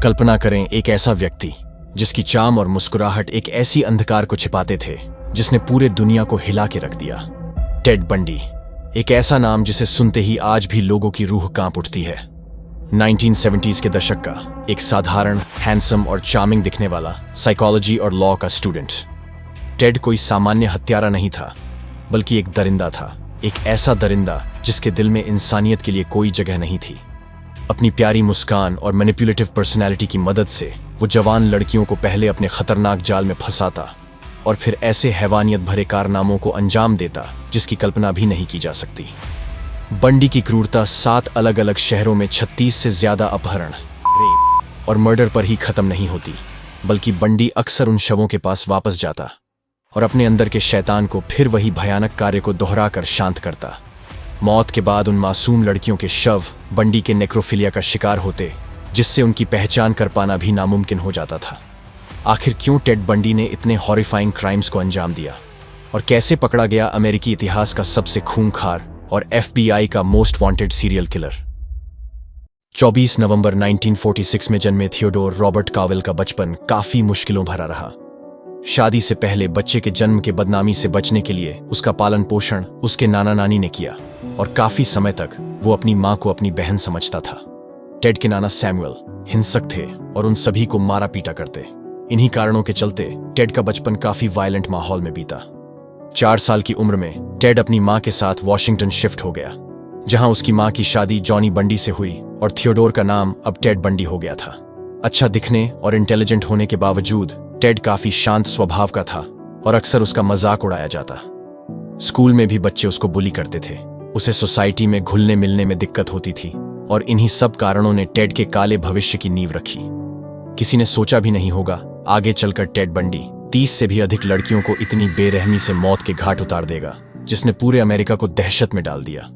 कल्पना करें एक ऐसा व्यक्ति जिसकी चाम और मुस्कुराहट एक ऐसी अंधकार को छिपाते थे जिसने पूरे दुनिया को हिला के रख दिया। टेड बंडी, एक ऐसा नाम जिसे सुनते ही आज भी लोगों की रूह कांप उठती है। 1970s के दशक का एक साधारण, हैंडसम और चार्मिंग दिखने वाला साइकोलॉजी और लॉ का स्टूडेंट। टेड कोई सामान्य हत्यारा नहीं था, बल्कि एक दरिंदा था, एक ऐसा दरिंदा जिसके दिल में इंसानियत के लिए कोई जगह नहीं थी। अपनी प्यारी मुस्कान और मैनिपुलेटिव पर्सनैलिटी की मदद से वो जवान लड़कियों को पहले अपने खतरनाक जाल में फंसाता और फिर ऐसे हैवानियत भरे कारनामों को अंजाम देता जिसकी कल्पना भी नहीं की जा सकती। बंडी की क्रूरता 7 अलग अलग शहरों में 36 से ज्यादा अपहरण, रेप और मर्डर पर ही खत्म नहीं होती, बल्कि बंडी अक्सर उन शवों के पास वापस जाता और अपने अंदर के शैतान को फिर वही भयानक कार्य को दोहराकर शांत करता। मौत के बाद उन मासूम लड़कियों के शव बंडी के नेक्रोफिलिया का शिकार होते, जिससे उनकी पहचान कर पाना भी नामुमकिन हो जाता था। आखिर क्यों टेड बंडी ने इतने हॉरिफाइंग क्राइम्स को अंजाम दिया और कैसे पकड़ा गया अमेरिकी इतिहास का सबसे खूंखार और FBI का मोस्ट वांटेड सीरियल किलर? 24 नवंबर 1946 में जन्मे थियोडोर रॉबर्ट कावेल का बचपन काफी मुश्किलों भरा रहा। शादी से पहले बच्चे के जन्म के बदनामी से बचने के लिए उसका पालन पोषण उसके नाना नानी ने किया और काफी समय तक वो अपनी मां को अपनी बहन समझता था। टेड के नाना सैमुअल हिंसक थे और उन सभी को मारा पीटा करते। इन्हीं कारणों के चलते टेड का बचपन काफी वायलेंट माहौल में बीता। 4 साल की उम्र में टेड अपनी मां के साथ वॉशिंगटन शिफ्ट हो गया, जहां उसकी मां की शादी जॉनी बंडी से हुई और थियोडोर का नाम अब टेड बंडी हो गया था। अच्छा दिखने और इंटेलिजेंट होने के बावजूद टेड काफी शांत स्वभाव का था और अक्सर उसका मजाक उड़ाया जाता। स्कूल में भी बच्चे उसको बुली करते थे। उसे सोसाइटी में घुलने मिलने में दिक्कत होती थी और इन्हीं सब कारणों ने टेड के काले भविष्य की नींव रखी। किसी ने सोचा भी नहीं होगा आगे चलकर टेड बंडी 30 से भी अधिक लड़कियों को इतनी बेरहमी से मौत के घाट उतार देगा, जिसने पूरे अमेरिका को दहशत में डाल दिया।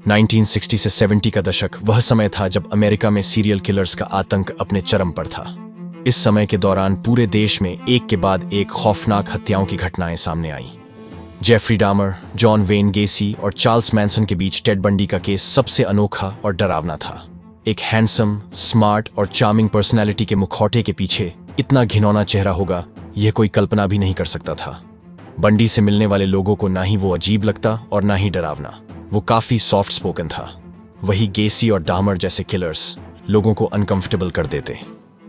1960 से 70 का दशक वह समय था जब अमेरिका में सीरियल किलर्स का आतंक अपने चरम पर था। इस समय के दौरान पूरे देश में एक के बाद एक खौफनाक हत्याओं की घटनाएं सामने आईं। जेफरी डामर, जॉन वेन गेसी और चार्ल्स मैनसन के बीच टेड बंडी का केस सबसे अनोखा और डरावना था। एक हैंडसम, स्मार्ट और चार्मिंग पर्सनैलिटी के मुखौटे के पीछे इतना घिनौना चेहरा होगा, यह कोई कल्पना भी नहीं कर सकता था। बंडी से मिलने वाले लोगों को ना ही वो अजीब लगता और ना ही डरावना। वो काफी सॉफ्ट स्पोकन था। वही गेसी और डामर जैसे किलर्स लोगों को अनकंफर्टेबल कर देते।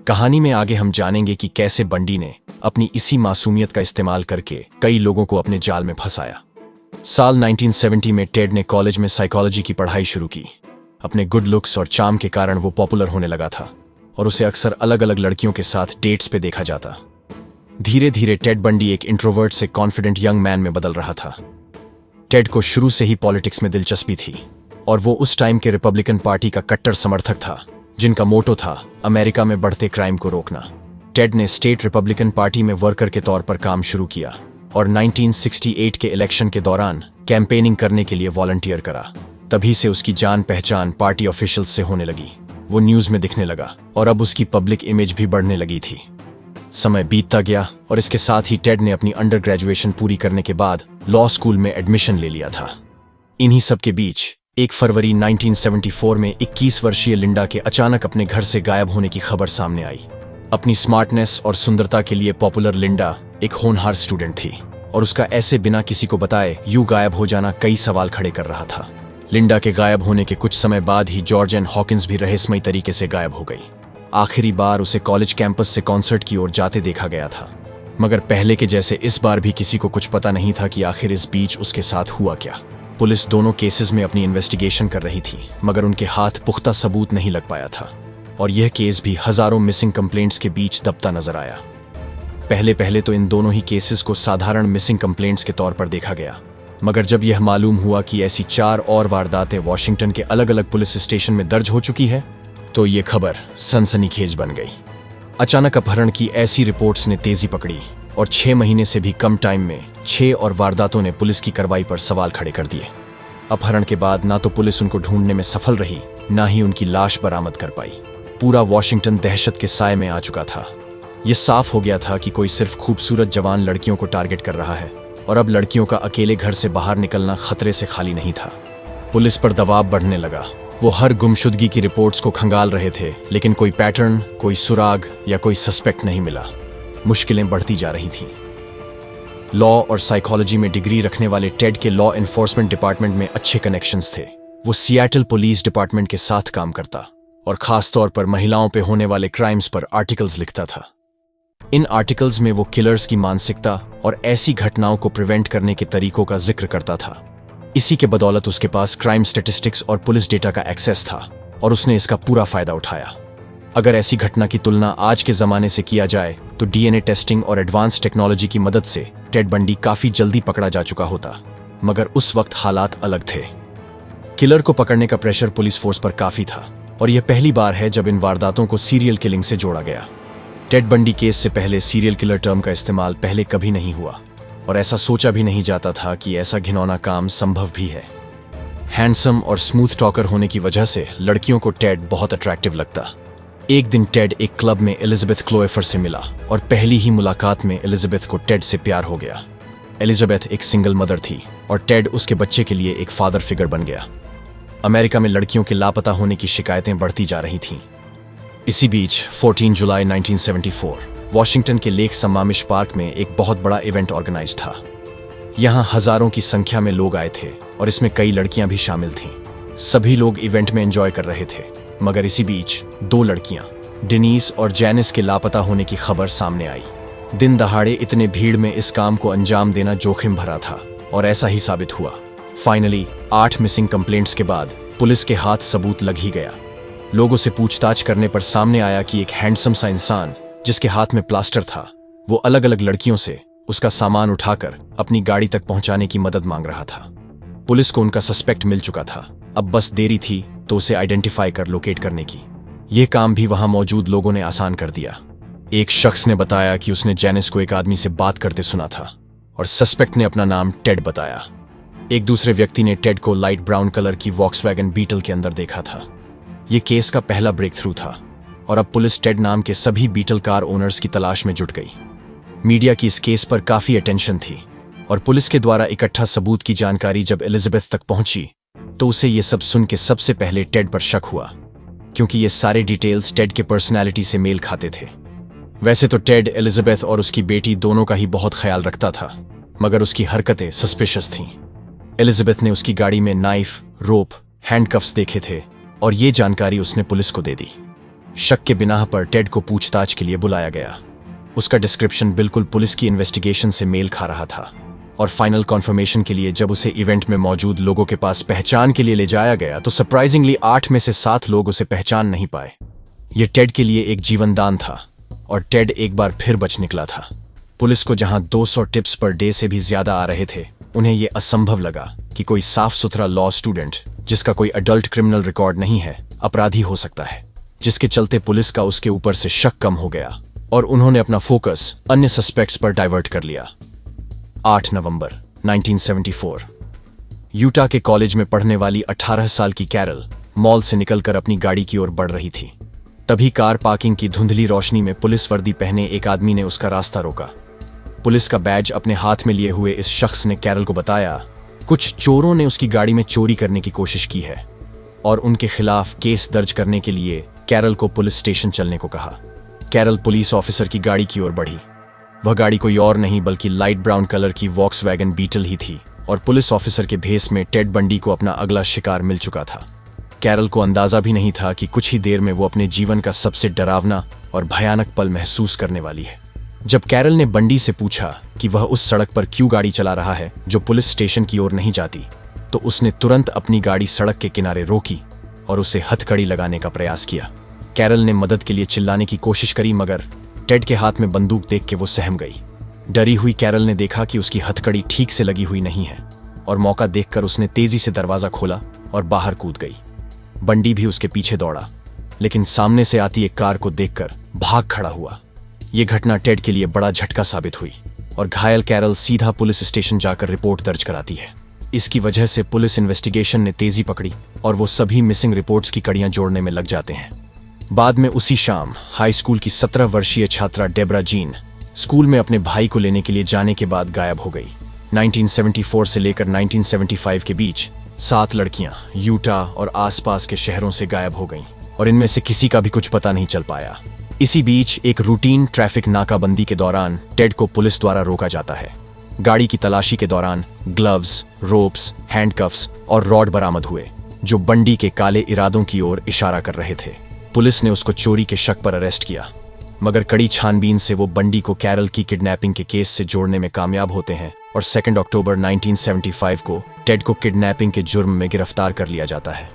कहानी में आगे हम जानेंगे कि कैसे बंडी ने अपनी इसी मासूमियत का इस्तेमाल करके कई लोगों को अपने जाल में फंसाया। साल 1970 में टेड ने कॉलेज में साइकोलॉजी की पढ़ाई शुरू की। अपने गुड लुक्स और चार्म के कारण वो पॉपुलर होने लगा था और उसे अक्सर अलग अलग लड़कियों के साथ डेट्स पे देखा जाता। धीरे धीरे टेड बंडी एक इंट्रोवर्ट से कॉन्फिडेंट यंग मैन में बदल रहा था। टेड को शुरू से ही पॉलिटिक्स में दिलचस्पी थी और वो उस टाइम के रिपब्लिकन पार्टी का कट्टर समर्थक था, जिनका मोटो था अमेरिका में बढ़ते क्राइम को रोकना। टेड ने स्टेट रिपब्लिकन पार्टी में वर्कर के तौर पर काम शुरू किया और 1968 के इलेक्शन के दौरान कैंपेनिंग करने के लिए वॉलंटियर करा। तभी से उसकी जान पहचान पार्टी ऑफिशियल्स से होने लगी। वो न्यूज में दिखने लगा और अब उसकी पब्लिक इमेज भी बढ़ने लगी थी। समय बीतता गया और इसके साथ ही टेड ने अपनी अंडर ग्रेजुएशन पूरी करने के बाद लॉ स्कूल में एडमिशन ले लिया था। इन्हीं सब के बीच 1 फरवरी 1974 में 21 वर्षीय लिंडा के अचानक अपने घर से गायब होने की खबर सामने आई। अपनी स्मार्टनेस और सुंदरता के लिए पॉपुलर लिंडा एक होनहार स्टूडेंट थी और उसका ऐसे बिना किसी को बताए यूं गायब हो जाना कई सवाल खड़े कर रहा था। लिंडा के गायब होने के कुछ समय बाद ही जॉर्ज एन हॉकिंस भी रहस्यमयी तरीके से गायब हो गई। आखिरी बार उसे कॉलेज कैंपस से कॉन्सर्ट की ओर जाते देखा गया था, मगर पहले के जैसे इस बार भी किसी को कुछ पता नहीं था कि आखिर इस बीच उसके साथ हुआ क्या। पुलिस दोनों केसेस में अपनी इन्वेस्टिगेशन कर रही थी, मगर उनके हाथ पुख्ता सबूत नहीं लग पाया था और यह केस भी हजारों मिसिंग कंप्लेंट्स के बीच दबता नजर आया। पहले तो इन दोनों ही केसेस को साधारण मिसिंग कंप्लेंट्स के तौर पर देखा गया, मगर जब यह मालूम हुआ कि ऐसी 4 और वारदातें वॉशिंगटन के अलग अलग पुलिस स्टेशन में दर्ज हो चुकी है, तो ये खबर सनसनीखेज बन गई। अचानक अपहरण की ऐसी रिपोर्ट्स ने तेजी पकड़ी और 6 महीने से भी कम टाइम में 6 और वारदातों ने पुलिस की कार्रवाई पर सवाल खड़े कर दिए। अपहरण के बाद ना तो पुलिस उनको ढूंढने में सफल रही, ना ही उनकी लाश बरामद कर पाई। पूरा वॉशिंगटन दहशत के साए में आ चुका था। यह साफ हो गया था कि कोई सिर्फ खूबसूरत जवान लड़कियों को टारगेट कर रहा है और अब लड़कियों का अकेले घर से बाहर निकलना खतरे से खाली नहीं था। पुलिस पर दबाव बढ़ने लगा। वो हर गुमशुदगी की रिपोर्ट्स को खंगाल रहे थे, लेकिन कोई पैटर्न, कोई सुराग या कोई सस्पेक्ट नहीं मिला। मुश्किलें बढ़ती जा रही थीं। लॉ और साइकोलॉजी में डिग्री रखने वाले टेड के लॉ एनफोर्समेंट डिपार्टमेंट में अच्छे कनेक्शंस थे। वो सिएटल पुलिस डिपार्टमेंट के साथ काम करता और खास तौर पर महिलाओं पे होने वाले क्राइम्स पर आर्टिकल्स लिखता था। इन आर्टिकल्स में वो किलर्स की मानसिकता और ऐसी घटनाओं को प्रिवेंट करने के तरीकों का जिक्र करता था। इसी के बदौलत उसके पास क्राइम स्टैटिस्टिक्स और पुलिस डेटा का एक्सेस था और उसने इसका पूरा फायदा उठाया। अगर ऐसी घटना की तुलना आज के जमाने से किया जाए तो डीएनए टेस्टिंग और एडवांस टेक्नोलॉजी की मदद से टेड बंडी काफी जल्दी पकड़ा जा चुका होता, मगर उस वक्त हालात अलग थे। किलर को पकड़ने का प्रेशर पुलिस फोर्स पर काफी था और यह पहली बार है जब इन वारदातों को सीरियल किलिंग से जोड़ा गया। टेड बंडी केस से पहले सीरियल किलर टर्म का इस्तेमाल पहले कभी नहीं हुआ और ऐसा सोचा भी नहीं जाता था कि ऐसा घिनौना काम संभव भी है। हैंडसम और स्मूथ टॉकर होने की वजह से लड़कियों को टेड बहुत अट्रैक्टिव लगता। एक दिन टेड एक क्लब में एलिजाबेथ क्लोएफर से मिला और पहली ही मुलाकात में एलिजाबेथ को टेड से प्यार हो गया। एलिजाबेथ एक सिंगल मदर थी और टेड उसके बच्चे के लिए एक फादर फिगर बन गया। अमेरिका में लड़कियों के लापता होने की शिकायतें बढ़ती जा रही थीं। इसी बीच 14 जुलाई 1974 वॉशिंगटन के लेक सम्मामिश पार्क में एक बहुत बड़ा इवेंट ऑर्गेनाइज था। यहां हजारों की संख्या में लोग आए थे और इसमें कई लड़कियां भी शामिल थीं। सभी लोग इवेंट में एंजॉय कर रहे थे, मगर इसी बीच 2 लड़कियां डेनीस और जैनिस के लापता होने की खबर सामने आई। दिन दहाड़े इतने भीड़ में इस काम को अंजाम देना जोखिम भरा था और ऐसा ही साबित हुआ। फाइनली 8 मिसिंग कंप्लेंट्स के बाद पुलिस के हाथ सबूत लग ही गया। लोगों से पूछताछ करने पर सामने आया कि एक हैंडसम सा इंसान जिसके हाथ में प्लास्टर था, वो अलग अलग लड़कियों से उसका सामान उठाकर अपनी गाड़ी तक पहुंचाने की मदद मांग रहा था। पुलिस को उनका सस्पेक्ट मिल चुका था, अब बस देरी थी तो उसे आइडेंटिफाई कर लोकेट करने की। यह काम भी वहां मौजूद लोगों ने आसान कर दिया। एक शख्स ने बताया कि उसने जैनिस को एक आदमी से बात करते सुना था और सस्पेक्ट ने अपना नाम टेड बताया। एक दूसरे व्यक्ति ने टेड को लाइट ब्राउन कलर की वॉक्सवैगन बीटल के अंदर देखा था। यह केस का पहला ब्रेक थ्रू था और अब पुलिस टेड नाम के सभी बीटल कार ओनर्स की तलाश में जुट गई। मीडिया की इस केस पर काफी अटेंशन थी और पुलिस के द्वारा इकट्ठा सबूत की जानकारी जब एलिजाबेथ तक पहुंची तो उसे ये सब सुन के सबसे पहले टेड पर शक हुआ, क्योंकि ये सारे डिटेल्स टेड के पर्सनैलिटी से मेल खाते थे। वैसे तो टेड एलिजाबेथ और उसकी बेटी दोनों का ही बहुत ख्याल रखता था, मगर उसकी हरकतें सस्पिशियस थीं। एलिजाबेथ ने उसकी गाड़ी में नाइफ, रोप, हैंडकफ्स देखे थे और ये जानकारी उसने पुलिस को दे दी। शक के बिना पर टेड को पूछताछ के लिए बुलाया गया। उसका डिस्क्रिप्शन बिल्कुल पुलिस की इन्वेस्टिगेशन से मेल खा रहा था और फाइनल कॉन्फर्मेशन के लिए जब उसे इवेंट में मौजूद लोगों के पास पहचान के लिए ले जाया गया तो सरप्राइजिंगली 8 में से 7 लोग उसे पहचान नहीं पाए। यह टेड के लिए एक जीवनदान था और टेड एक बार फिर बच निकला था। पुलिस को जहां 200 टिप्स पर डे से भी ज्यादा आ रहे थे, उन्हें यह असंभव लगा कि कोई साफ सुथरा लॉ स्टूडेंट जिसका कोई अडल्ट क्रिमिनल रिकॉर्ड नहीं है अपराधी हो सकता है, जिसके चलते पुलिस का उसके ऊपर से शक कम हो गया और उन्होंने अपना फोकस अन्य सस्पेक्ट्स पर डाइवर्ट कर लिया। 8 नवंबर 1974 यूटा के कॉलेज में पढ़ने वाली 18 साल की कैरल मॉल से निकलकर अपनी गाड़ी की ओर बढ़ रही थी। तभी कार पार्किंग की धुंधली रोशनी में पुलिस वर्दी पहने एक आदमी ने उसका रास्ता रोका। पुलिस का बैज अपने हाथ में लिए हुए इस शख्स ने कैरल को बताया, कुछ चोरों ने उसकी गाड़ी में चोरी करने की कोशिश की है और उनके खिलाफ केस दर्ज करने के लिए कैरल को पुलिस स्टेशन चलने को कहा। कैरल पुलिस ऑफिसर की गाड़ी की ओर बढ़ी। वह गाड़ी कोई और नहीं बल्कि लाइट ब्राउन कलर की वॉक्सवैगन बीटल ही थी और पुलिस ऑफिसर के भेस में टेड बंडी को अपना अगला शिकार मिल चुका था। कैरल को अंदाजा भी नहीं था कि कुछ ही देर में वो अपने जीवन का सबसे डरावना और भयानक पल महसूस करने वाली है। जब कैरल ने बंडी से पूछा कि वह उस सड़क पर क्यों गाड़ी चला रहा है जो पुलिस स्टेशन की ओर नहीं जाती, तो उसने तुरंत अपनी गाड़ी सड़क के किनारे रोकी और उसे हथकड़ी लगाने का प्रयास किया। कैरल ने मदद के लिए चिल्लाने की कोशिश करी, मगर टेड के हाथ में बंदूक देख के वो सहम गई। डरी हुई कैरल ने देखा कि उसकी हथकड़ी ठीक से लगी हुई नहीं है और मौका देखकर उसने तेजी से दरवाजा खोला और बाहर कूद गई। बंडी भी उसके पीछे दौड़ा, लेकिन सामने से आती एक कार को देखकर भाग खड़ा हुआ। यह घटना टेड के लिए बड़ा झटका साबित हुई और घायल कैरल सीधा पुलिस स्टेशन जाकर रिपोर्ट दर्ज कराती है। इसकी वजह से पुलिस इन्वेस्टिगेशन ने तेजी पकड़ी और वो सभी मिसिंग रिपोर्ट्स की कड़ियां जोड़ने में लग जाते हैं। बाद में उसी शाम हाई स्कूल की 17 वर्षीय छात्रा डेब्रा जीन स्कूल में अपने भाई को लेने के लिए जाने के बाद गायब हो गई। 1974 से लेकर 1975 के बीच 7 लड़कियां यूटा और आसपास के शहरों से गायब हो गईं और इनमें से किसी का भी कुछ पता नहीं चल पाया। इसी बीच एक रूटीन ट्रैफिक नाकाबंदी के दौरान टेड को पुलिस द्वारा रोका जाता है। गाड़ी की तलाशी के दौरान ग्लव्स, रोप्स, हैंडकफ्स और रॉड बरामद हुए जो बंडी के काले इरादों की ओर इशारा कर रहे थे। पुलिस ने उसको चोरी के शक पर अरेस्ट किया, मगर कड़ी छानबीन से वो बंडी को कैरल की किडनैपिंग के केस से जोड़ने में कामयाब होते हैं और 2 अक्टूबर 1975 को टेड को किडनैपिंग के जुर्म में गिरफ्तार कर लिया जाता है।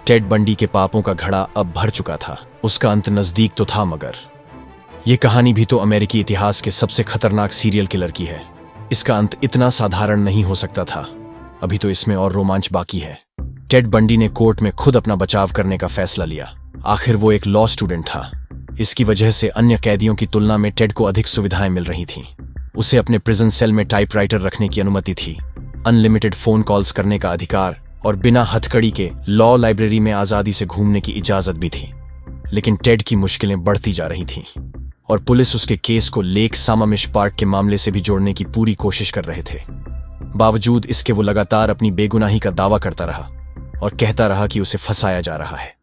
टेड बंडी के पापों का घड़ा अब भर चुका था। उसका अंत नजदीक तो था, मगर ये कहानी भी तो अमेरिकी इतिहास के सबसे खतरनाक सीरियल किलर की है। इसका अंत इतना साधारण नहीं हो सकता था। अभी तो इसमें और रोमांच बाकी है। टेड बंडी ने कोर्ट में खुद अपना बचाव करने का फैसला लिया। आखिर वो एक लॉ स्टूडेंट था। इसकी वजह से अन्य कैदियों की तुलना में टेड को अधिक सुविधाएं मिल रही थीं। उसे अपने प्रिजन सेल में टाइपराइटर रखने की अनुमति थी, अनलिमिटेड फोन कॉल्स करने का अधिकार और बिना हथकड़ी के लॉ लाइब्रेरी में आजादी से घूमने की इजाजत भी थी। लेकिन टेड की मुश्किलें बढ़ती जा रही थीं और पुलिस उसके केस को लेक सामामिश पार्क के मामले से भी जोड़ने की पूरी कोशिश कर रहे थे। बावजूद इसके वो लगातार अपनी बेगुनाही का दावा करता रहा और कहता रहा कि उसे फंसाया जा रहा है।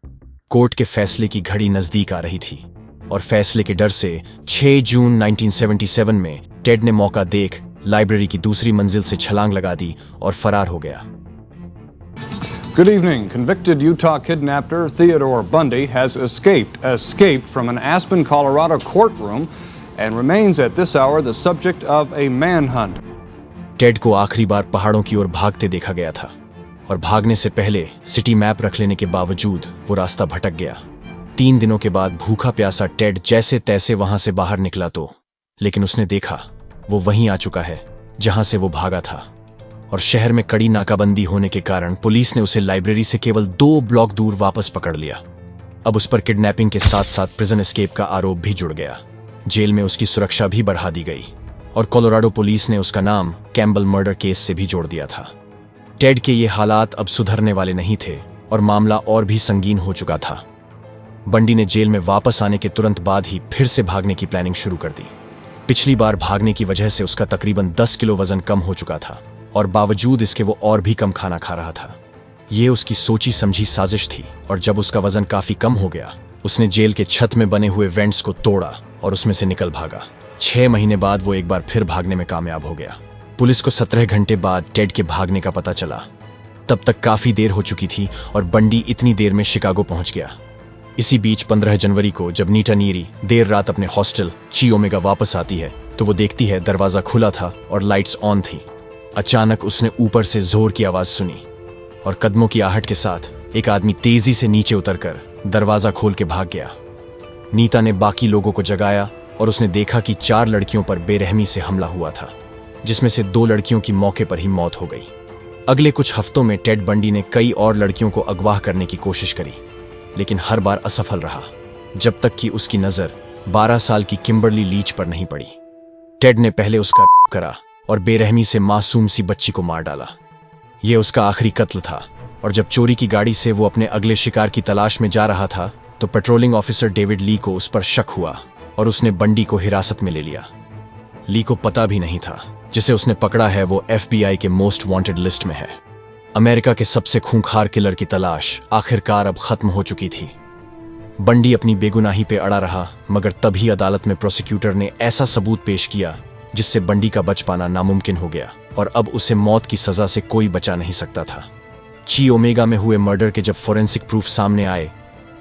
कोर्ट के फैसले की घड़ी नजदीक आ रही थी और फैसले के डर से 6 जून 1977 में टेड ने मौका देख लाइब्रेरी की दूसरी मंजिल से छलांग लगा दी और फरार हो गया। Good evening. Convicted Utah kidnapper Theodore Bundy has escaped from an Aspen, Colorado courtroom and remains at this hour the subject of a manhunt. Ted को आखिरी बार पहाड़ों की ओर भागते देखा गया था और भागने से पहले सिटी मैप रख लेने के बावजूद वो रास्ता भटक गया। 3 दिनों के बाद भूखा प्यासा टेड जैसे तैसे वहां से बाहर निकला लेकिन उसने देखा वो वहीं आ चुका है जहां से वो भागा था और शहर में कड़ी नाकाबंदी होने के कारण पुलिस ने उसे लाइब्रेरी से केवल 2 ब्लॉक दूर वापस पकड़ लिया। अब उस पर किडनैपिंग के साथ साथ प्रिजन एस्केप का आरोप भी जुड़ गया। जेल में उसकी सुरक्षा भी बढ़ा दी गई और कोलोराडो पुलिस ने उसका नाम कैम्बल मर्डर केस से भी जोड़ दिया था। टेड के ये हालात अब सुधरने वाले नहीं थे और मामला और भी संगीन हो चुका था। बंडी ने जेल में वापस आने के तुरंत बाद ही फिर से भागने की प्लानिंग शुरू कर दी। पिछली बार भागने की वजह से उसका तकरीबन 10 किलो वजन कम हो चुका था और बावजूद इसके वो और भी कम खाना खा रहा था। ये उसकी सोची समझी साजिश थी और जब उसका वजन काफी कम हो गया उसने जेल के छत में बने हुए वेंट्स को तोड़ा और उसमें से निकल भागा। 6 महीने बाद वो एक बार फिर भागने में कामयाब हो गया। पुलिस को 17 घंटे बाद टेड के भागने का पता चला। तब तक काफी देर हो चुकी थी और बंडी इतनी देर में शिकागो पहुंच गया। इसी बीच 15 जनवरी को जब नीटा नीरी देर रात अपने हॉस्टल ची ओमेगा वापस आती है तो वो देखती है दरवाजा खुला था और लाइट्स ऑन थी। अचानक उसने ऊपर से जोर की आवाज सुनी और कदमों की आहट के साथ एक आदमी तेजी से नीचे उतरकर दरवाजा खोल के भाग गया। नीता ने बाकी लोगों को जगाया और उसने देखा कि 4 लड़कियों पर बेरहमी से हमला हुआ था, जिसमें से 2 लड़कियों की मौके पर ही मौत हो गई। अगले कुछ हफ्तों में टेड बंडी ने कई और लड़कियों को अगवा करने की कोशिश करी, लेकिन हर बार असफल रहा, जब तक कि उसकी नजर 12 साल की किम्बरली लीच पर नहीं पड़ी। टेड ने पहले उसका करा और बेरहमी से मासूम सी बच्ची को मार डाला। यह उसका आखिरी कत्ल था और जब चोरी की गाड़ी से वो अपने अगले शिकार की तलाश में जा रहा था तो पेट्रोलिंग ऑफिसर डेविड ली को उस पर शक हुआ और उसने बंडी को हिरासत में ले लिया। ली को पता भी नहीं था जिसे उसने पकड़ा है वो FBI के मोस्ट वांटेड लिस्ट में है। अमेरिका के सबसे खूंखार किलर की तलाश आखिरकार अब खत्म हो चुकी थी। बंडी अपनी बेगुनाही पे अड़ा रहा, मगर तभी अदालत में प्रोसिक्यूटर ने ऐसा सबूत पेश किया जिससे बंडी का बच पाना नामुमकिन हो गया और अब उसे मौत की सजा से कोई बचा नहीं सकता था। ची ओमेगा में हुए मर्डर के जब फोरेंसिक प्रूफ सामने आए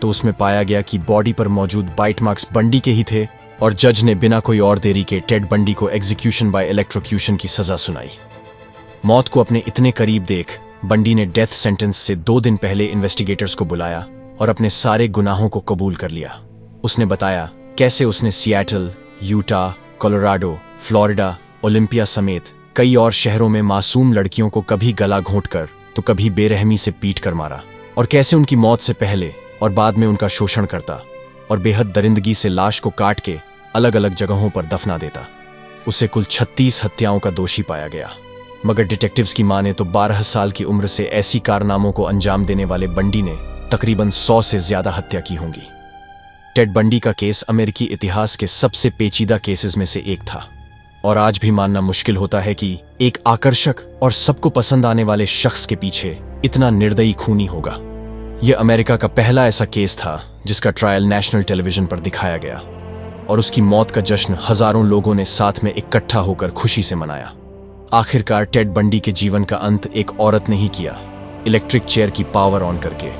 तो उसमें पाया गया कि बॉडी पर मौजूद बाइट मार्क्स बंडी के ही थे और जज ने बिना कोई और देरी के टेड बंडी को एग्जीक्यूशन बाय इलेक्ट्रोक्यूशन की सजा सुनाई। मौत को अपने इतने करीब देख बंडी ने डेथ सेंटेंस से 2 दिन पहले इन्वेस्टिगेटर्स को बुलाया और अपने सारे गुनाहों को कबूल कर लिया। उसने बताया कैसे उसने Seattle, Utah, Colorado, Florida, Olympia समेत कई और शहरों में मासूम लड़कियों को कभी गला घोंटकर तो कभी बेरहमी से पीट कर मारा और कैसे उनकी मौत से पहले और बाद में उनका शोषण करता और बेहद दरिंदगी से लाश को काट के अलग अलग जगहों पर दफना देता। उसे कुल 36 हत्याओं का दोषी पाया गया, मगर डिटेक्टिव्स की माने तो 12 साल की उम्र से ऐसी कारनामों को अंजाम देने वाले बंडी ने तकरीबन 100 से ज्यादा हत्या की होंगी। टेड बंडी का केस अमेरिकी इतिहास के सबसे पेचीदा केसेस में से एक था और आज भी मानना मुश्किल होता है कि एक आकर्षक और सबको पसंद आने वाले शख्स के पीछे इतना निर्दयी खूनी होगा। यह अमेरिका का पहला ऐसा केस था जिसका ट्रायल नेशनल टेलीविजन पर दिखाया गया और उसकी मौत का जश्न हजारों लोगों ने साथ में इकट्ठा होकर खुशी से मनाया। आखिरकार टेड बंडी के जीवन का अंत एक औरत ने ही किया, इलेक्ट्रिक चेयर की पावर ऑन करके।